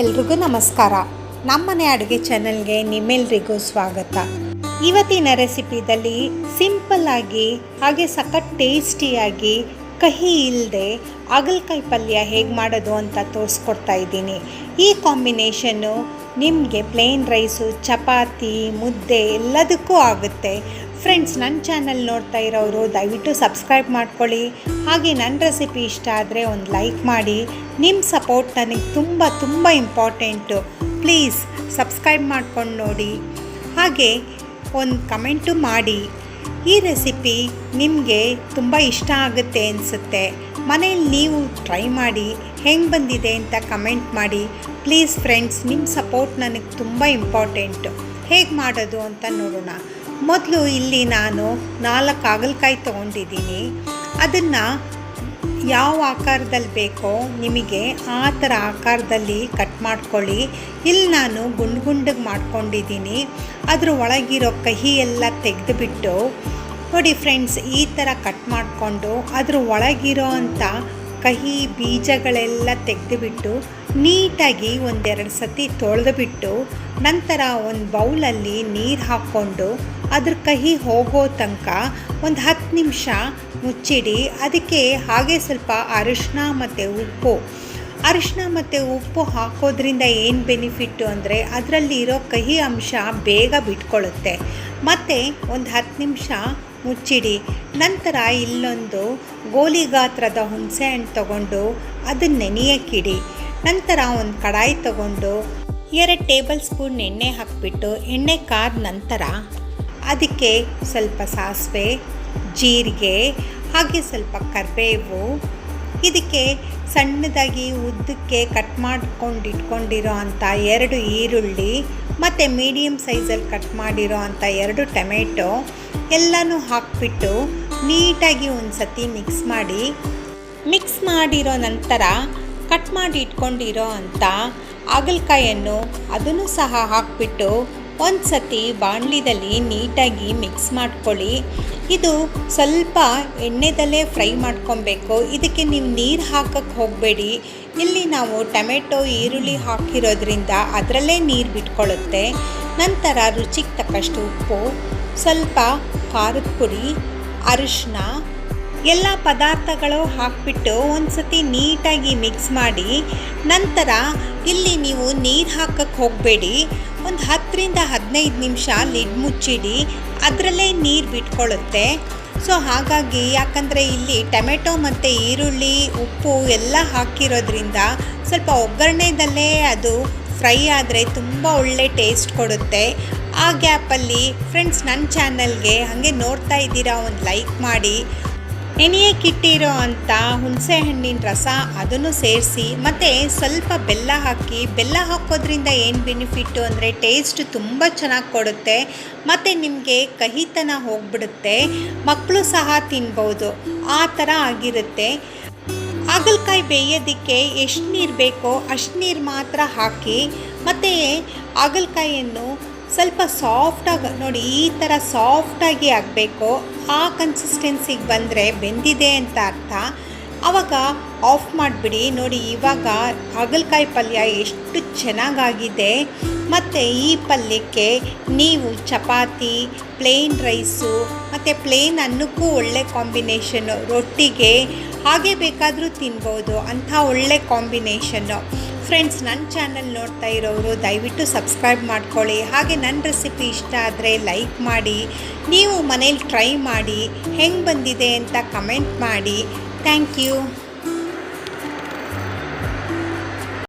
ಎಲ್ರಿಗೂ ನಮಸ್ಕಾರ. ನಮ್ಮನೆ ಅಡುಗೆ ಚಾನಲ್ಗೆ ನಿಮ್ಮೆಲ್ರಿಗೂ ಸ್ವಾಗತ. ಇವತ್ತಿನ ರೆಸಿಪಿದಲ್ಲಿ ಸಿಂಪಲ್ಲಾಗಿ ಹಾಗೆ ಸಖತ್ ಟೇಸ್ಟಿಯಾಗಿ ಕಹಿ ಇಲ್ಲದೆ ಹಾಗಲಕಾಯಿ ಪಲ್ಯ ಹೇಗೆ ಮಾಡೋದು ಅಂತ ತೋರಿಸ್ಕೊಡ್ತಾ ಇದ್ದೀನಿ. ಈ ಕಾಂಬಿನೇಷನ್ನು ನಿಮಗೆ ಪ್ಲೇನ್ ರೈಸು, ಚಪಾತಿ, ಮುದ್ದೆ ಎಲ್ಲದಕ್ಕೂ ಆಗುತ್ತೆ. ಫ್ರೆಂಡ್ಸ್, ನನ್ನ ಚಾನಲ್ ನೋಡ್ತಾ ಇರೋರು ದಯವಿಟ್ಟು ಸಬ್ಸ್ಕ್ರೈಬ್ ಮಾಡ್ಕೊಳ್ಳಿ. ಹಾಗೆ ನನ್ನ ರೆಸಿಪಿ ಇಷ್ಟ ಆದರೆ ಒಂದು ಲೈಕ್ ಮಾಡಿ. ನಿಮ್ಮ ಸಪೋರ್ಟ್ ನನಗೆ ತುಂಬ ಇಂಪಾರ್ಟೆಂಟು. ಪ್ಲೀಸ್ ಸಬ್ಸ್ಕ್ರೈಬ್ ಮಾಡ್ಕೊಂಡು ನೋಡಿ, ಹಾಗೆ ಒಂದು ಕಮೆಂಟು ಮಾಡಿ. ಈ ರೆಸಿಪಿ ನಿಮಗೆ ತುಂಬ ಇಷ್ಟ ಆಗುತ್ತೆ ಅನಿಸುತ್ತೆ. ಮನೇಲಿ ನೀವು ಟ್ರೈ ಮಾಡಿ, ಹೆಂಗೆ ಬಂದಿದೆ ಅಂತ ಕಮೆಂಟ್ ಮಾಡಿ. ಪ್ಲೀಸ್ ಫ್ರೆಂಡ್ಸ್, ನಿಮ್ಮ ಸಪೋರ್ಟ್ ನನಗೆ ತುಂಬ ಇಂಪಾರ್ಟೆಂಟು. ಹೇಗೆ ಮಾಡೋದು ಅಂತ ನೋಡೋಣ. ಮೊದಲು ಇಲ್ಲಿ ನಾನು 4 ಹಾಗಲಕಾಯಿ ತೊಗೊಂಡಿದ್ದೀನಿ. ಅದನ್ನು ಯಾವ ಆಕಾರದಲ್ಲಿ ಬೇಕೋ ನಿಮಗೆ ಆ ಥರ ಆಕಾರದಲ್ಲಿ ಕಟ್ ಮಾಡ್ಕೊಳ್ಳಿ. ಇಲ್ಲಿ ನಾನು ಗುಂಡಿಗೆ ಮಾಡ್ಕೊಂಡಿದ್ದೀನಿ. ಅದ್ರ ಒಳಗಿರೋ ಕಹಿ ಎಲ್ಲ ತೆಗೆದುಬಿಟ್ಟು ನೋಡಿ ಫ್ರೆಂಡ್ಸ್, ಈ ಥರ ಕಟ್ ಮಾಡಿಕೊಂಡು ಅದ್ರ ಒಳಗಿರೋ ಅಂಥ ಕಹಿ ಬೀಜಗಳೆಲ್ಲ ತೆಗೆದುಬಿಟ್ಟು ನೀಟಾಗಿ 1-2 ಸತಿ ತೊಳೆದುಬಿಟ್ಟು ನಂತರ ಒಂದು ಬೌಲಲ್ಲಿ ನೀರು ಹಾಕ್ಕೊಂಡು ಅದ್ರ ಕಹಿ ಹೋಗೋ ತನಕ ಒಂದು 10 ನಿಮಿಷ ಮುಚ್ಚಿಡಿ. ಅದಕ್ಕೆ ಹಾಗೆ ಸ್ವಲ್ಪ ಅರಿಶಿನ ಮತ್ತು ಉಪ್ಪು ಹಾಕೋದ್ರಿಂದ ಏನು ಬೆನಿಫಿಟ್ಟು ಅಂದರೆ ಅದರಲ್ಲಿ ಇರೋ ಕಹಿ ಅಂಶ ಬೇಗ ಬಿಟ್ಕೊಳ್ಳುತ್ತೆ. ಮತ್ತು ಒಂದು 10 ನಿಮಿಷ ಮುಚ್ಚಿಡಿ. ನಂತರ ಇಲ್ಲೊಂದು ಗೋಲಿ ಗಾತ್ರದ ಹುಣಸೆ ಹಣ್ಣು ತಗೊಂಡು ಅದನ್ನು ನೆನೆಯಕ್ಕಿಡಿ. ನಂತರ ಒಂದು ಕಡಾಯಿ ತಗೊಂಡು 2 ಟೇಬಲ್ ಸ್ಪೂನ್ ಎಣ್ಣೆ ಹಾಕಿಬಿಟ್ಟು ಎಣ್ಣೆ ಕಾದ ನಂತರ ಅದಕ್ಕೆ ಸ್ವಲ್ಪ ಸಾಸಿವೆ, ಜೀರಿಗೆ, ಹಾಗೆ ಸ್ವಲ್ಪ ಕರಿಬೇವು, ಇದಕ್ಕೆ ಸಣ್ಣದಾಗಿ ಉದ್ದಕ್ಕೆ ಕಟ್ ಮಾಡ್ಕೊಂಡು ಇಟ್ಕೊಂಡಿರೋ ಅಂಥ 2 ಈರುಳ್ಳಿ ಮತ್ತು ಮೀಡಿಯಮ್ ಸೈಜಲ್ಲಿ ಕಟ್ ಮಾಡಿರೋ ಅಂಥ 2 ಟೊಮೆಟೊ ಎಲ್ಲನೂ ಹಾಕಿಬಿಟ್ಟು ನೀಟಾಗಿ ಒಂದು ಸತಿ ಮಿಕ್ಸ್ ಮಾಡಿರೋ ನಂತರ ಕಟ್ ಮಾಡಿ ಇಟ್ಕೊಂಡಿರೋ ಅಂಥ ಹಾಗಲಕಾಯನ್ನು ಅದನ್ನು ಸಹ ಹಾಕಿಬಿಟ್ಟು ಒಂದು ಸತಿ ಬಾಣಲಿದಲ್ಲಿ ನೀಟಾಗಿ ಮಿಕ್ಸ್ ಮಾಡ್ಕೊಳ್ಳಿ. ಇದು ಸ್ವಲ್ಪ ಎಣ್ಣೆದಲ್ಲೇ ಫ್ರೈ ಮಾಡ್ಕೊಬೇಕು. ಇದಕ್ಕೆ ನೀವು ನೀರು ಹಾಕಕ್ಕೆ ಹೋಗಬೇಡಿ. ಇಲ್ಲಿ ನಾವು ಟೊಮೆಟೊ, ಈರುಳ್ಳಿ ಹಾಕಿರೋದ್ರಿಂದ ಅದರಲ್ಲೇ ನೀರು ಬಿಟ್ಕೊಳ್ಳುತ್ತೆ. ನಂತರ ರುಚಿಗೆ ತಕ್ಕಷ್ಟು ಉಪ್ಪು, ಸ್ವಲ್ಪ ಖಾರದ ಪುಡಿ, ಅರಿಶಿನ ಎಲ್ಲ ಪದಾರ್ಥಗಳು ಹಾಕಿಬಿಟ್ಟು ಒಂದು ಸತಿ ನೀಟಾಗಿ ಮಿಕ್ಸ್ ಮಾಡಿ. ನಂತರ ಇಲ್ಲಿ ನೀವು ನೀರು ಹಾಕಕ್ಕೆ ಹೋಗಬೇಡಿ. ಒಂದು 10-15 ನಿಮಿಷ ಲಿಡ್ ಮುಚ್ಚಿಡಿ. ಅದರಲ್ಲೇ ನೀರು ಬಿಟ್ಕೊಳ್ಳುತ್ತೆ. ಸೊ ಹಾಗಾಗಿ, ಯಾಕಂದರೆ ಇಲ್ಲಿ ಟೊಮೆಟೊ ಮತ್ತು ಈರುಳ್ಳಿ, ಉಪ್ಪು ಎಲ್ಲ ಹಾಕಿರೋದ್ರಿಂದ ಸ್ವಲ್ಪ ಒಗ್ಗರಣೆದಲ್ಲೇ ಅದು ಫ್ರೈ ಆದರೆ ತುಂಬ ಒಳ್ಳೆ ಟೇಸ್ಟ್ ಕೊಡುತ್ತೆ. ಆ ಗ್ಯಾಪಲ್ಲಿ ಫ್ರೆಂಡ್ಸ್, ನನ್ನ ಚಾನಲ್ಗೆ ಹಾಗೆ ನೋಡ್ತಾ ಇದ್ದೀರಾ ಒಂದು ಲೈಕ್ ಮಾಡಿ. ನೆನೆಯಕ್ಕಿಟ್ಟಿರೋ ಅಂಥ ಹುಣಸೆ ಹಣ್ಣಿನ ರಸ ಅದನ್ನು ಸೇರಿಸಿ ಮತ್ತು ಸ್ವಲ್ಪ ಬೆಲ್ಲ ಹಾಕೋದ್ರಿಂದ ಏನು ಬೆನಿಫಿಟ್ಟು ಅಂದರೆ ಟೇಸ್ಟ್ ತುಂಬ ಚೆನ್ನಾಗಿ ಕೊಡುತ್ತೆ ಮತ್ತು ನಿಮಗೆ ಕಹಿತನ ಹೋಗ್ಬಿಡುತ್ತೆ. ಮಕ್ಕಳು ಸಹ ತಿನ್ಬೋದು, ಆ ಥರ ಆಗಿರುತ್ತೆ. ಹಾಗಲಕಾಯಿ ಬೇಯೋದಕ್ಕೆ ಎಷ್ಟು ನೀರು ಬೇಕೋ ಅಷ್ಟು ನೀರು ಮಾತ್ರ ಹಾಕಿ. ಮತ್ತು ಹಾಗಲಕಾಯಿಯನ್ನು ಸ್ವಲ್ಪ ಸಾಫ್ಟಾಗಿ ನೋಡಿ, ಈ ಥರ ಸಾಫ್ಟಾಗಿ ಆಗಬೇಕು. ಆ ಕನ್ಸಿಸ್ಟೆನ್ಸಿಗೆ ಬಂದರೆ ಬೆಂದಿದೆ ಅಂತ ಅರ್ಥ. ಆವಾಗ ಆಫ್ ಮಾಡಿಬಿಡಿ. ನೋಡಿ, ಇವಾಗ ಹಾಗಲಕಾಯಿ ಪಲ್ಯ ಎಷ್ಟು ಚೆನ್ನಾಗಾಗಿದೆ. ಮತ್ತು ಈ ಪಲ್ಯಕ್ಕೆ ನೀವು ಚಪಾತಿ, ಪ್ಲೇನ್ ರೈಸು ಮತ್ತು ಪ್ಲೇನ್ ಅನ್ನಕ್ಕೂ ಒಳ್ಳೆ ಕಾಂಬಿನೇಷನ್ನು, ರೊಟ್ಟಿಗೆ ಹಾಗೆ ಬೇಕಾದರೂ ತಿನ್ಬೋದು. ಅಂಥ ಒಳ್ಳೆ ಕಾಂಬಿನೇಷನ್ನು. ಫ್ರೆಂಡ್ಸ್, ನನ್ನ ಚಾನಲ್ ನೋಡ್ತಾ ಇರೋರು ದಯವಿಟ್ಟು ಸಬ್ಸ್ಕ್ರೈಬ್ ಮಾಡ್ಕೊಳ್ಳಿ. ಹಾಗೆ ನನ್ನ ರೆಸಿಪಿ ಇಷ್ಟ ಆದರೆ ಲೈಕ್ ಮಾಡಿ. ನೀವು ಮನೇಲಿ ಟ್ರೈ ಮಾಡಿ, ಹೆಂಗೆ ಬಂದಿದೆ ಅಂತ ಕಮೆಂಟ್ ಮಾಡಿ. Thank you.